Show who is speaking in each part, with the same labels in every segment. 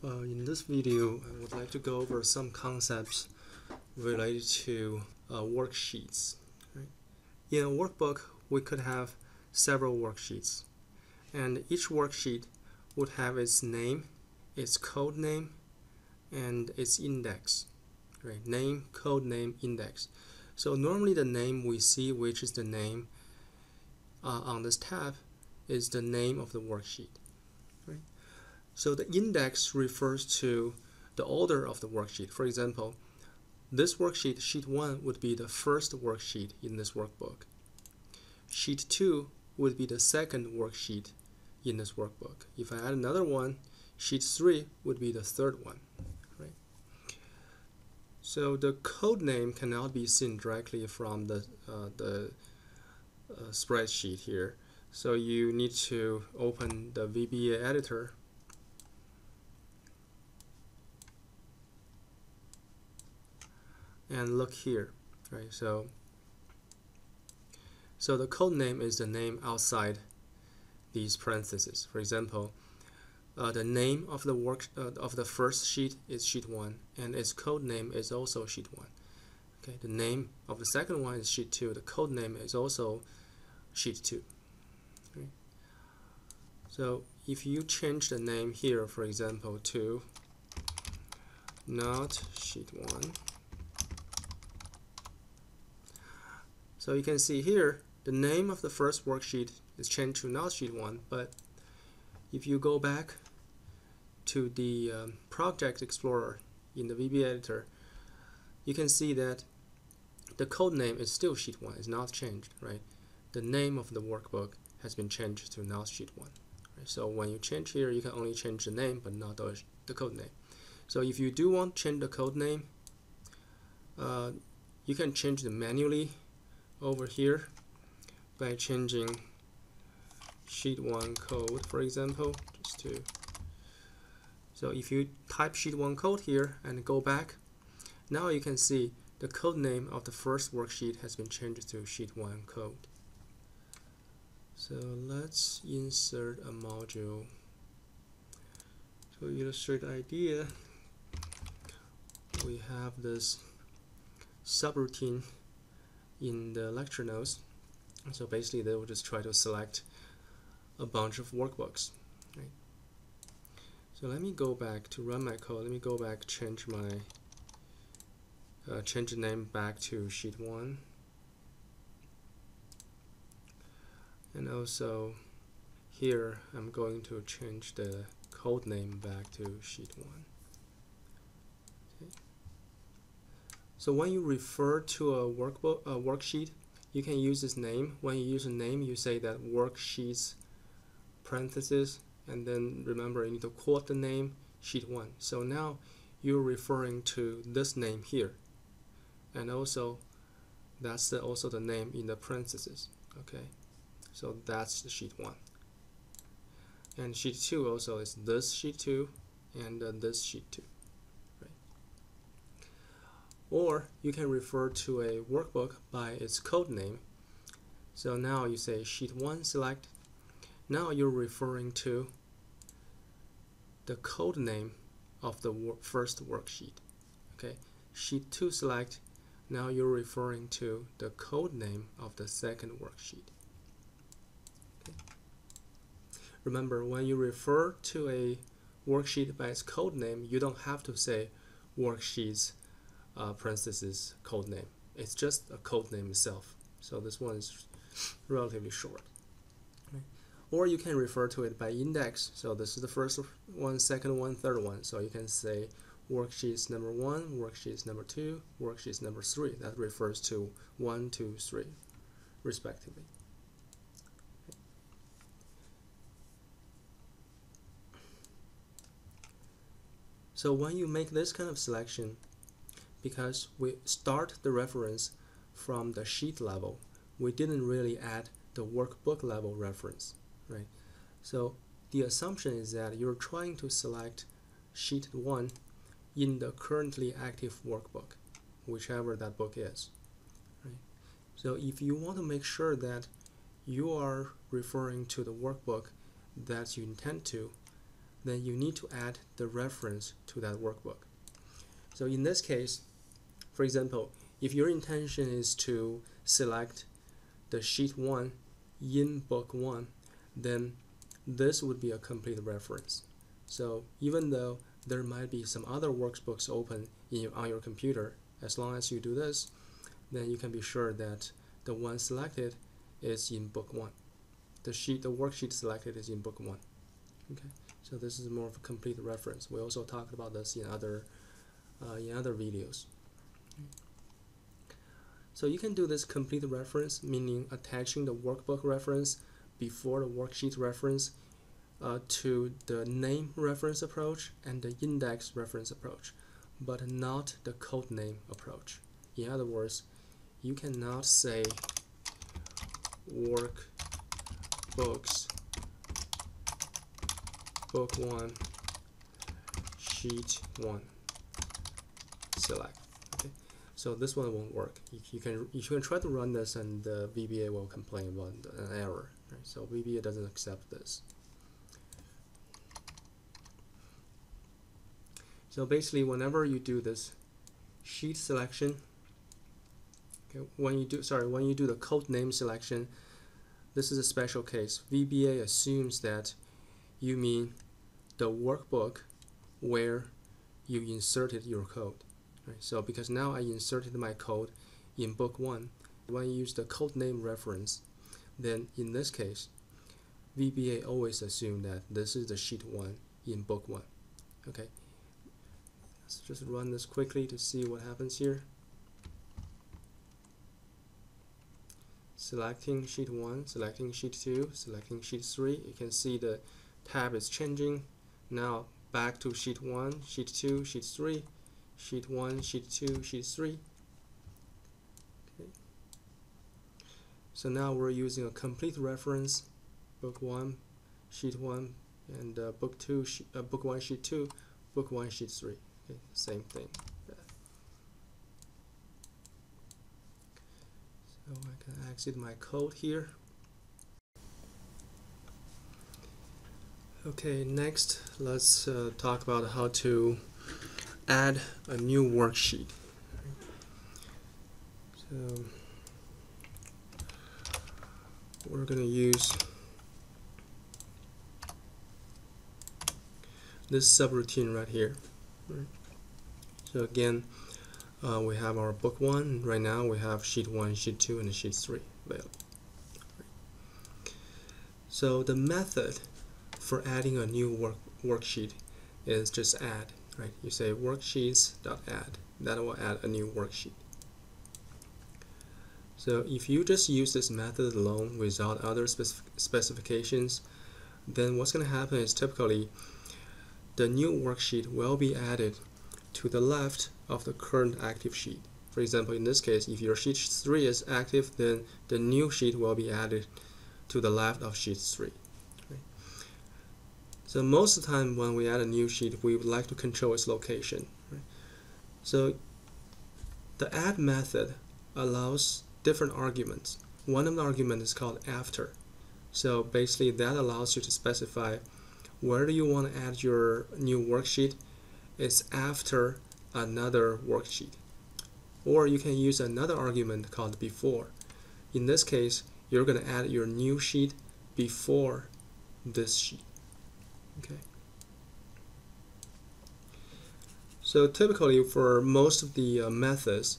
Speaker 1: In this video, I would like to go over some concepts related to worksheets. Right? In a workbook, we could have several worksheets, and each worksheet would have its name, its code name, and its index. Right? Name, code name, index. So normally the name we see, which is the name on this tab, is the name of the worksheet. Right? So the index refers to the order of the worksheet. For example, this worksheet, sheet 1, would be the first worksheet in this workbook. Sheet 2 would be the second worksheet in this workbook. If I add another one, sheet 3 would be the third one. Right? So the code name cannot be seen directly from the spreadsheet here. So you need to open the VBA editor and look here. Right? So the code name is the name outside these parentheses. For example, the name of the first sheet is sheet 1, and its code name is also sheet 1. Okay, the name of the second one is sheet 2. The code name is also sheet 2. Okay. So if you change the name here, for example, to not sheet 1, so you can see here the name of the first worksheet is changed to not sheet 1, but if you go back to the Project Explorer in the VBA editor, you can see that the code name is still sheet 1, it's not changed, right? The name of the workbook has been changed to not sheet 1. Right? So when you change here, you can only change the name, but not the code name. So if you do want to change the code name, you can change them manually over here by changing sheet 1 code, for example, so if you type sheet 1 code here and go back, now you can see the code name of the first worksheet has been changed to sheet 1 code. So let's insert a module to illustrate the idea. We have this subroutine in the lecture notes. So basically they will just try to select a bunch of workbooks. Right? So let me go back to run my code. Let me go back, change my change the name back to sheet 1, and also here I'm going to change the code name back to sheet 1. Okay. So when you refer to a worksheet, you can use this name. When you use a name, you say that worksheets parentheses, and then remember you need to quote the name sheet 1. So now you're referring to this name here, and also that's also the name in the parentheses. Okay, so that's the sheet 1, and sheet 2 also is this sheet 2 and this sheet 2. Right? Or you can refer to a workbook by its code name. So now you say sheet 1 select. Now you're referring to the code name of the first worksheet. Okay, sheet 2 select. Now you're referring to the code name of the second worksheet. Okay. Remember, when you refer to a worksheet by its code name, you don't have to say worksheets parentheses code name. It's just a code name itself. So this one is relatively short. Or you can refer to it by index. So this is the first one, second one, third one. So you can say worksheets number 1, worksheets number 2, worksheets number 3. That refers to 1, 2, 3, respectively. Okay. So when you make this kind of selection, because we start the reference from the sheet level, we didn't really add the workbook level reference. Right? So the assumption is that you're trying to select sheet 1 in the currently active workbook, whichever that book is. Right? So if you want to make sure that you are referring to the workbook that you intend to, then you need to add the reference to that workbook. So in this case, for example, if your intention is to select the sheet 1 in book 1, then this would be a complete reference. So even though there might be some other workbooks open on your computer, as long as you do this, then you can be sure that the one selected is in book 1. The worksheet selected is in book 1. Okay, so this is more of a complete reference. We also talked about this in other videos. So you can do this complete reference, meaning attaching the workbook reference before the worksheet reference to the name reference approach and the index reference approach, but not the code name approach. In other words, you cannot say workbooks book 1 sheet 1 select. Okay, so this one won't work. You can try to run this, and the VBA will complain about an error. Right? So VBA doesn't accept this. So basically, whenever you do this sheet selection, okay, when you do the code name selection, this is a special case. VBA assumes that you mean the workbook where you inserted your code. Right? So because now I inserted my code in book 1, when you use the code name reference, then in this case, VBA always assume that this is the sheet 1 in book 1. Okay, let's just run this quickly to see what happens here. Selecting sheet 1, selecting sheet 2, selecting sheet 3. You can see the tab is changing. Now back to sheet 1, sheet 2, sheet 3, sheet 1, sheet 2, sheet 3. Okay. So now we're using a complete reference, book 1, sheet 1, and book 1, sheet 2, book 1, sheet 3. Okay, same thing. So I can exit my code here. Okay, next let's talk about how to add a new worksheet. So we're going to use this subroutine right here. Right. So again, we have our book 1. Right now we have sheet 1, sheet 2, and sheet 3 available. Right. So the method for adding a new worksheet is just add. Right? You say worksheets.add. That will add a new worksheet. So if you just use this method alone without other specifications, then what's going to happen is typically the new worksheet will be added to the left of the current active sheet. For example, in this case, if your sheet 3 is active, then the new sheet will be added to the left of sheet 3. Right? So most of the time when we add a new sheet, we would like to control its location. Right? So the add method allows different arguments. One of the arguments is called after. So basically that allows you to specify where do you want to add your new worksheet. It's after another worksheet. Or you can use another argument called before. In this case, you're going to add your new sheet before this sheet. Okay. So typically for most of the methods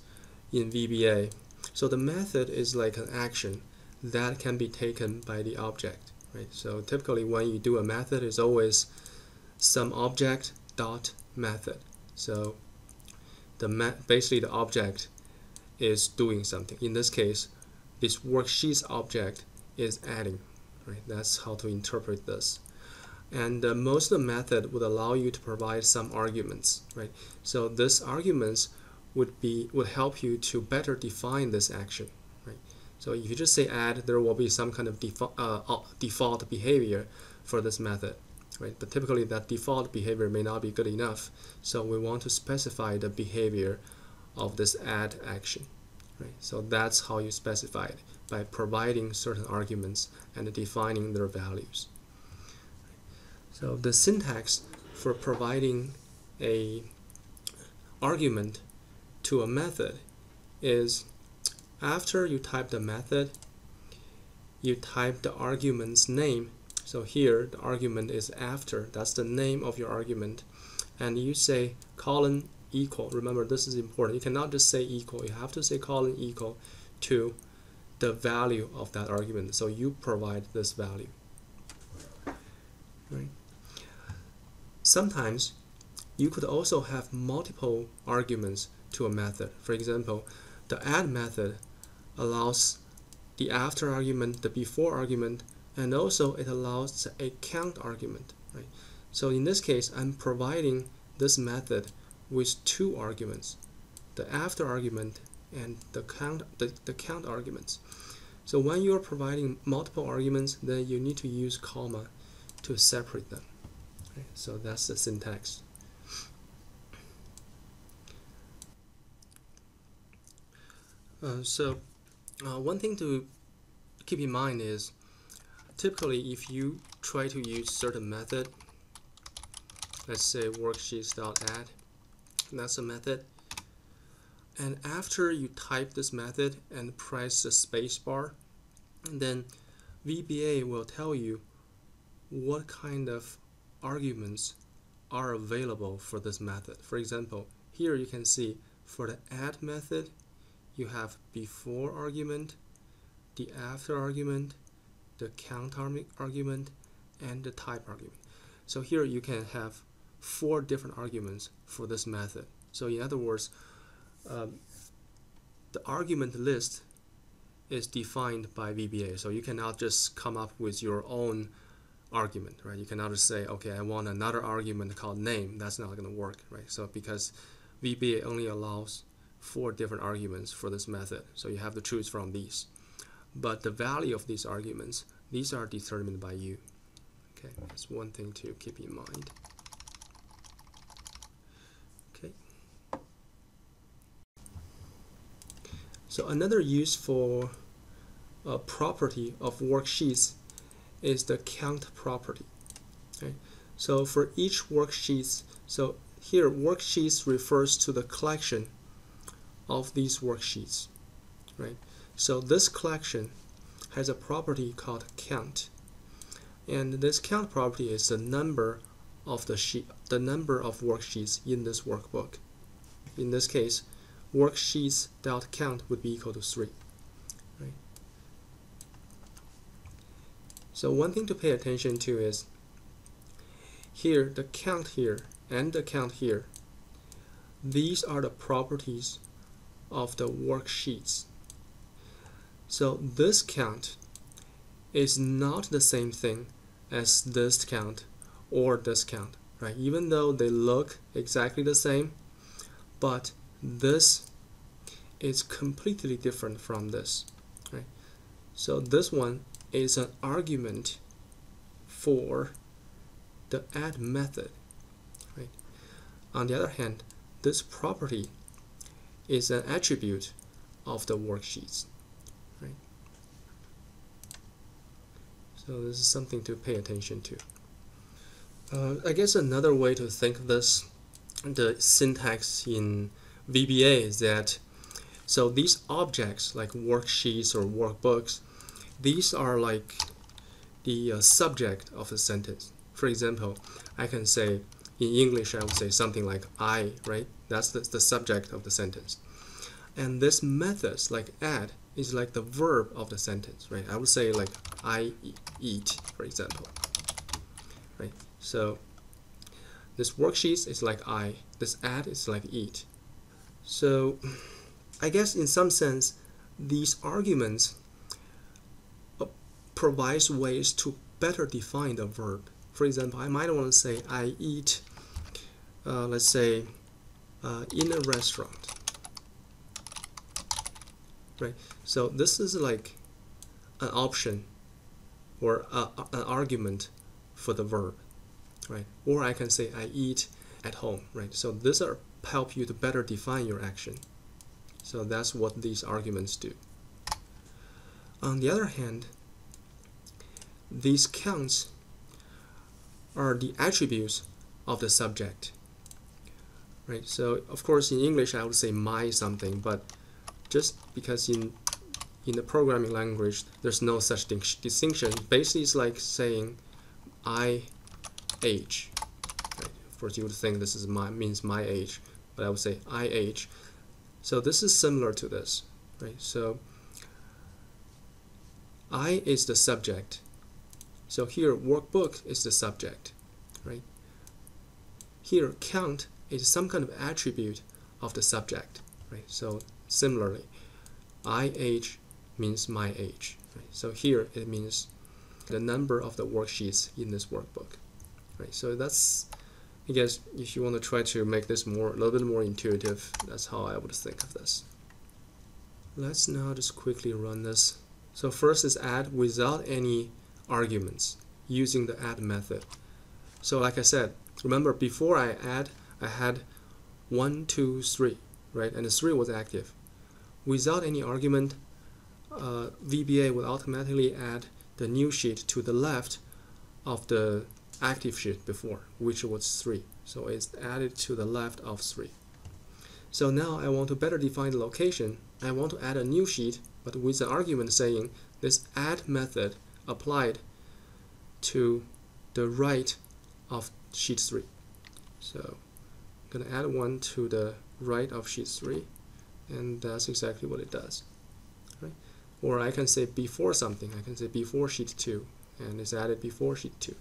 Speaker 1: in VBA, so the method is like an action that can be taken by the object. Right? So typically when you do a method, it's always some object dot method. So basically the object is doing something. In this case, this worksheet's object is adding. Right? That's how to interpret this. And most of the method would allow you to provide some arguments. Right? So these arguments would help you to better define this action. Right? So if you just say add, there will be some kind of default behavior for this method. Right? But typically that default behavior may not be good enough, so we want to specify the behavior of this add action. Right? So that's how you specify it, by providing certain arguments and defining their values. So the syntax for providing a argument to a method is after you type the method, you type the argument's name. So here the argument is after, that's the name of your argument, and you say colon equal. Remember, this is important. You cannot just say equal, you have to say colon equal to the value of that argument. So you provide this value. Right. Sometimes you could also have multiple arguments to a method. For example, the add method allows the after argument, the before argument, and also it allows a count argument. Right? So in this case, I'm providing this method with two arguments, the after argument and the count arguments. So when you are providing multiple arguments, then you need to use comma to separate them. Right? So that's the syntax. One thing to keep in mind is typically if you try to use certain method, let's say worksheets.add, that's a method, and after you type this method and press the space bar, then VBA will tell you what kind of arguments are available for this method. For example, here you can see for the add method, you have before argument, the after argument, the count argument, and the type argument. So here you can have 4 different arguments for this method. So in other words, the argument list is defined by VBA. So you cannot just come up with your own argument, right? You cannot just say, okay, I want another argument called name. That's not going to work, right? So because VBA only allows 4 different arguments for this method, so you have to choose from these. But the value of these arguments, these are determined by you. Okay, that's one thing to keep in mind. Okay. So another use for a property of worksheets is the count property. Okay. So for each worksheet, so here worksheets refers to the collection of these worksheets, right? So this collection has a property called count, and this count property is the number of the number of worksheets in this workbook. In this case, worksheets.count would be equal to 3, right? So one thing to pay attention to is here the count here and the count here. These are the properties of the worksheets. So this count is not the same thing as this count or this count, right? Even though they look exactly the same, but this is completely different from this, right? So this one is an argument for the add method, right? On the other hand, this property is an attribute of the worksheets, right? So this is something to pay attention to. I guess another way to think of this, the syntax in VBA is that, so these objects like worksheets or workbooks, these are like the subject of a sentence. For example, I can say, in English, I would say something like I, right? That's the subject of the sentence. And this methods like add is like the verb of the sentence, right? I would say like I eat, for example, right? So this worksheet is like I, this add is like eat. So I guess in some sense, these arguments provides ways to better define the verb. For example, I might want to say I eat, let's say, in a restaurant, right? So this is like an option or an argument for the verb, right? Or I can say I eat at home, right? So these are help you to better define your action. So that's what these arguments do. On the other hand, these counts are the attributes of the subject. Right? So of course in English I would say my something, but just because in the programming language there's no such distinction. Basically it's like saying I age. Right? Of course you would think this is means my age, but I would say I age. So this is similar to this, right? So I is the subject. So here workbook is the subject, right? Here count is some kind of attribute of the subject, right? So similarly, I age means my age, right? So here it means the number of the worksheets in this workbook, right? So that's, I guess, if you want to try to make this a little bit more intuitive, that's how I would think of this. Let's now just quickly run this. So first is add without any arguments using the add method. So like I said, remember before I add, I had 1, 2, 3, right? And the 3 was active. Without any argument, VBA will automatically add the new sheet to the left of the active sheet before, which was 3. So it's added to the left of 3. So now I want to better define the location. I want to add a new sheet, but with an argument saying this add method applied to the right of sheet 3. So I'm going to add one to the right of sheet 3, and that's exactly what it does. Right? Or I can say before something. I can say before sheet 2, and it's added before sheet 2.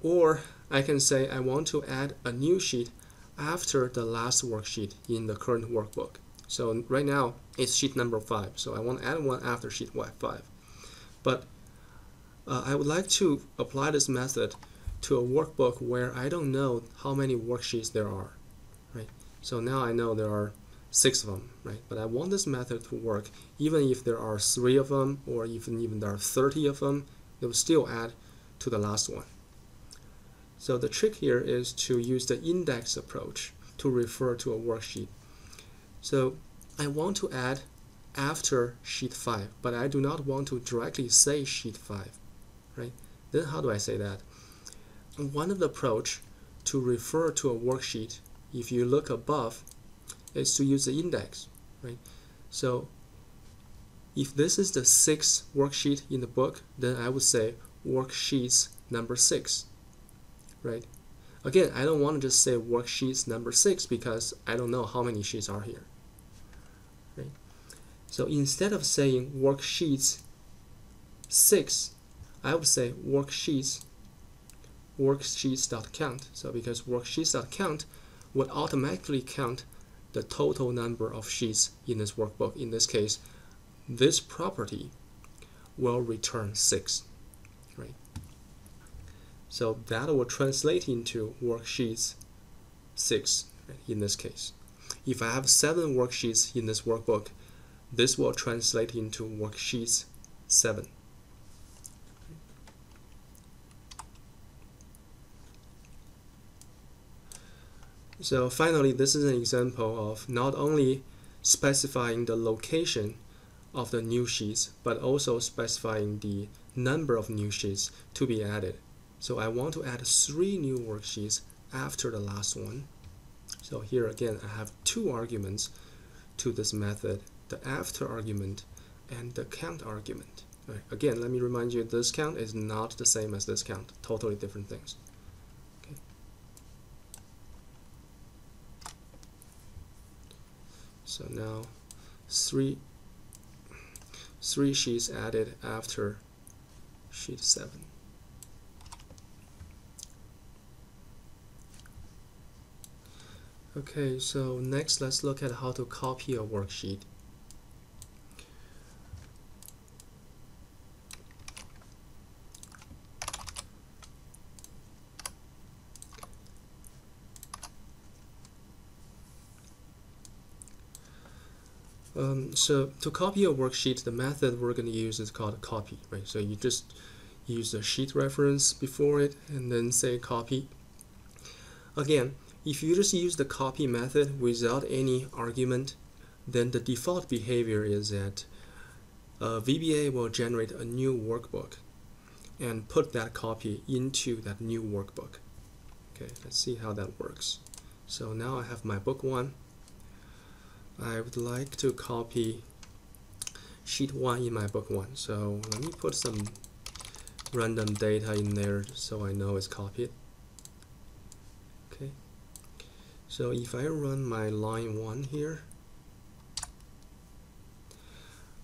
Speaker 1: Or I can say I want to add a new sheet after the last worksheet in the current workbook. So right now it's sheet number 5, so I want to add one after sheet 5. But I would like to apply this method to a workbook where I don't know how many worksheets there are. Right? So now I know there are 6 of them, right? But I want this method to work even if there are 3 of them, or even there are 30 of them, it will still add to the last one. So the trick here is to use the index approach to refer to a worksheet. So I want to add after sheet 5, but I do not want to directly say sheet 5, right? Then how do I say that? One of the approach to refer to a worksheet, if you look above, is to use the index, right? So if this is the 6th worksheet in the book, then I would say worksheets number 6. Right? Again, I don't want to just say worksheets number 6 because I don't know how many sheets are here. Right? So instead of saying worksheets 6, I would say worksheets.count. So because worksheets.count would automatically count the total number of sheets in this workbook. In this case, this property will return 6. Right? So that will translate into worksheets 6, right, in this case. If I have 7 worksheets in this workbook, this will translate into worksheets 7. So finally, this is an example of not only specifying the location of the new sheets, but also specifying the number of new sheets to be added. So I want to add 3 new worksheets after the last one. So here again, I have 2 arguments to this method, the after argument and the count argument. Right. Again, let me remind you, this count is not the same as this count, totally different things. Okay. So now 3 sheets added after sheet 7. Okay, so next let's look at how to copy a worksheet. So to copy a worksheet, the method we're going to use is called copy, right? So you just use the sheet reference before it and then say copy. Again, if you just use the copy method without any argument, then the default behavior is that VBA will generate a new workbook. and put that copy into that new workbook. Okay, let's see how that works. So now I have my book 1. I would like to copy sheet 1 in my book 1. So let me put some random data in there so I know it's copied. Okay, so if I run my line 1 here,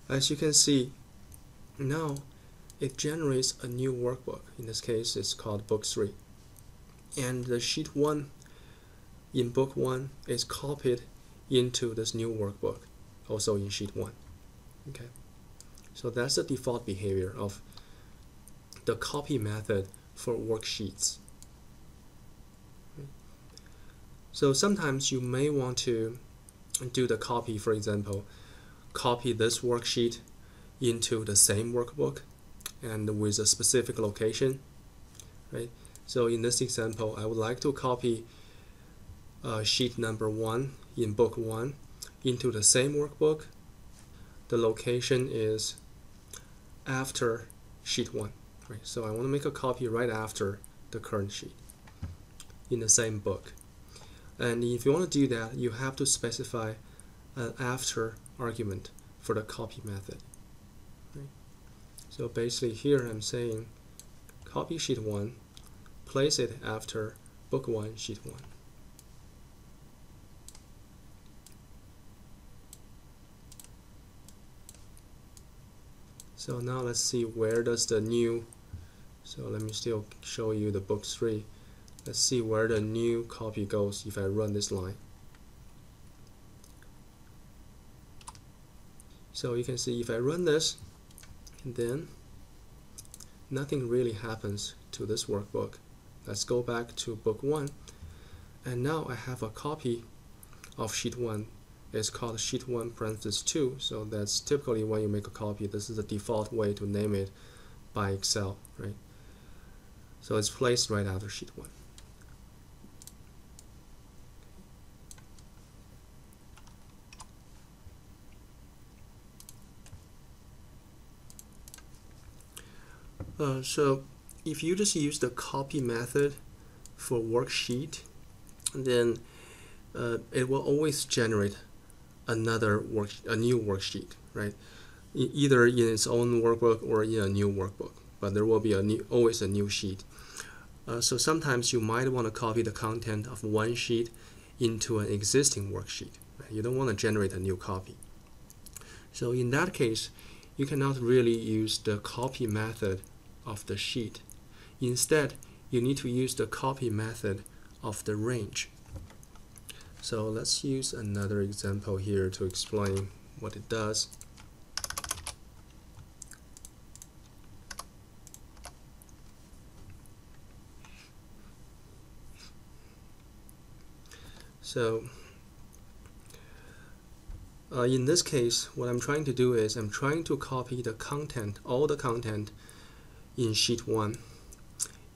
Speaker 1: as you can see, now it generates a new workbook. In this case, it's called book 3. And the sheet 1 in book 1 is copied into this new workbook, also in sheet 1. Okay, so that's the default behavior of the copy method for worksheets. So sometimes you may want to do the copy, for example, copy this worksheet into the same workbook and with a specific location, right? So in this example, I would like to copy sheet number 1 in book 1 into the same workbook. The location is after sheet 1, right? So I want to make a copy right after the current sheet in the same book. And if you want to do that, you have to specify an after argument for the copy method. Right? So basically here I'm saying copy sheet 1, place it after book 1, sheet 1. So now let's see where does the new, so let me still show you the book 3. Let's see where the new copy goes if I run this line. So you can see if I run this, then nothing really happens to this workbook. Let's go back to book 1, and now I have a copy of sheet 1. It's called sheet 1 parenthesis 2, so that's typically when you make a copy, this is the default way to name it by Excel, right? So it's placed right after sheet 1. So if you just use the copy method for worksheet, then it will always generate a new worksheet, right? Either in its own workbook or in a new workbook, but there will be always a new sheet. So sometimes you might want to copy the content of one sheet into an existing worksheet. Right? You don't want to generate a new copy. So in that case, you cannot really use the copy method of the sheet. Instead, you need to use the copy method of the range. So let's use another example here to explain what it does. So in this case, what I'm trying to do is I'm trying to copy the content, all the content in sheet 1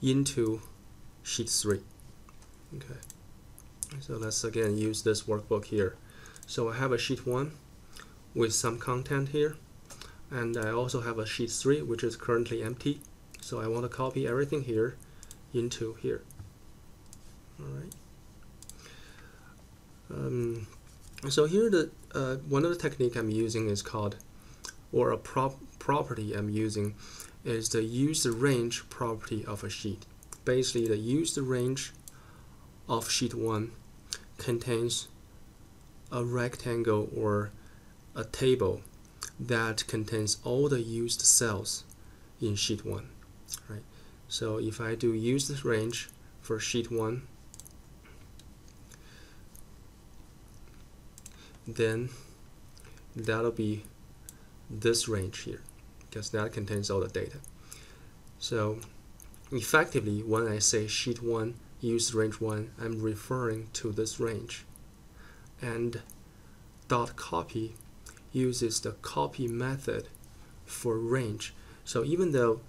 Speaker 1: into sheet 3. Okay. So let's again use this workbook here. So I have a sheet 1 with some content here, and I also have a sheet 3 which is currently empty. So I want to copy everything here into here. All right. So here the one of the technique I'm using is called, or a property I'm using is the use the range property of a sheet. Basically, the use the range of sheet 1 contains a rectangle or a table that contains all the used cells in sheet 1, right? So if I do use this range for sheet 1, then that'll be this range here, because that contains all the data. So effectively, when I say sheet 1 use range 1, I'm referring to this range. And .copy uses the copy method for range. So even though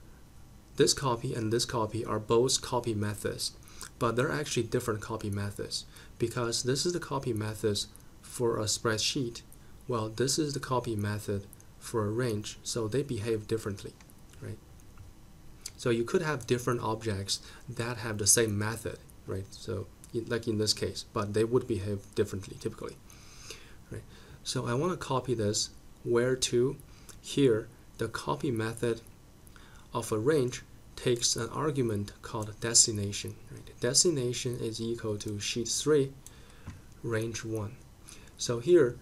Speaker 1: this copy and this copy are both copy methods, but they're actually different copy methods, because this is the copy methods for a spreadsheet, while this is the copy method for a range, so they behave differently, right? So you could have different objects that have the same method, right? So like in this case, but they would behave differently typically, right? So I want to copy this where to. Here, the copy method of a range takes an argument called destination. Right? Destination is equal to sheet 3 range 1. So here,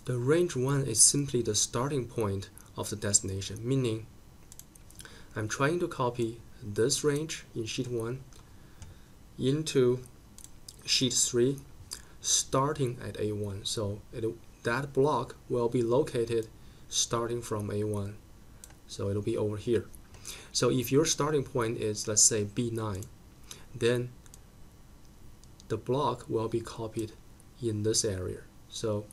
Speaker 1: the range 1 is simply the starting point of the destination, meaning I'm trying to copy this range in sheet 1 into sheet 3 starting at A1. So that block will be located starting from A1. So it'll be over here. So if your starting point is, let's say, B9, then the block will be copied in this area. So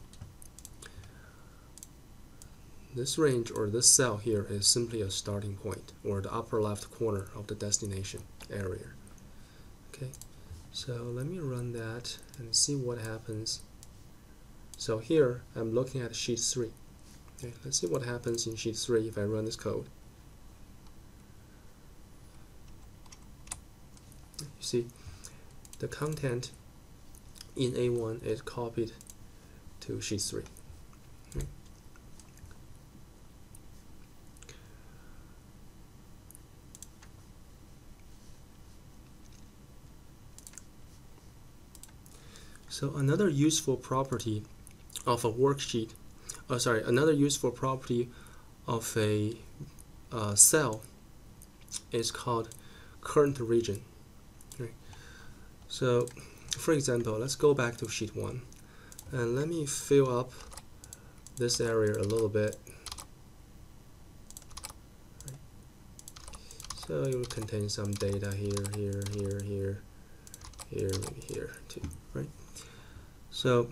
Speaker 1: this range or this cell here is simply a starting point, or the upper left corner of the destination area. Okay, so let me run that and see what happens. So here I'm looking at sheet 3. Okay, let's see what happens in sheet 3 if I run this code. You see, the content in A1 is copied to sheet 3. Okay. So another useful property of a worksheet, another useful property of a cell is called current region. Right. So, for example, let's go back to sheet 1, and let me fill up this area a little bit. Right. So it will contain some data here, maybe here too, right? So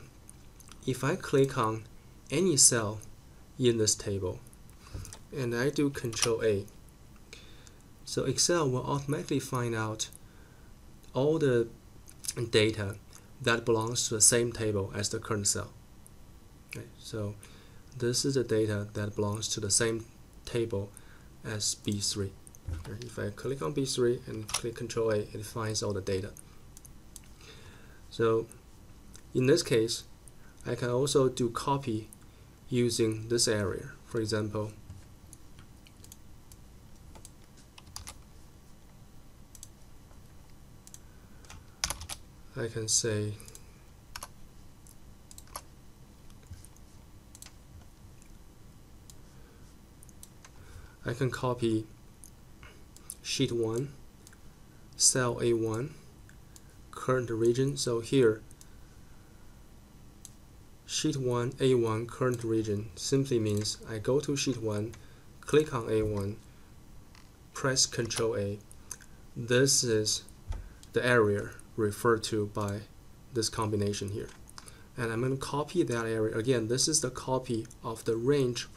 Speaker 1: if I click on any cell in this table and I do Control A, so Excel will automatically find out all the data that belongs to the same table as the current cell. Okay, so this is the data that belongs to the same table as B3. Okay, if I click on B3 and click Control A, it finds all the data. So in this case, I can also do copy using this area. For example, I can say I can copy sheet 1, cell A1, current region. So here, sheet 1, A1, current region simply means I go to sheet 1, click on A1, press Control A. This is the area referred to by this combination here. And I'm going to copy that area. Again, this is the copy of the range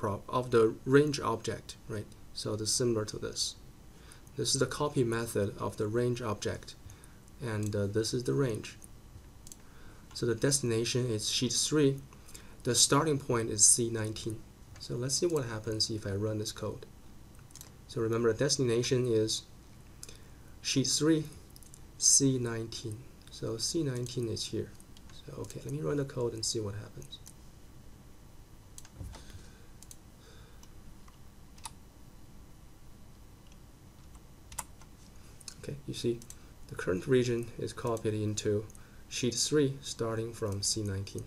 Speaker 1: object, right? So it's similar to this. This is the copy method of the range object, and this is the range. So the destination is sheet 3. The starting point is C19. So let's see what happens if I run this code. So remember, the destination is sheet 3, C19. So C19 is here. So okay, let me run the code and see what happens. Okay, you see the current region is copied into sheet 3 starting from C19.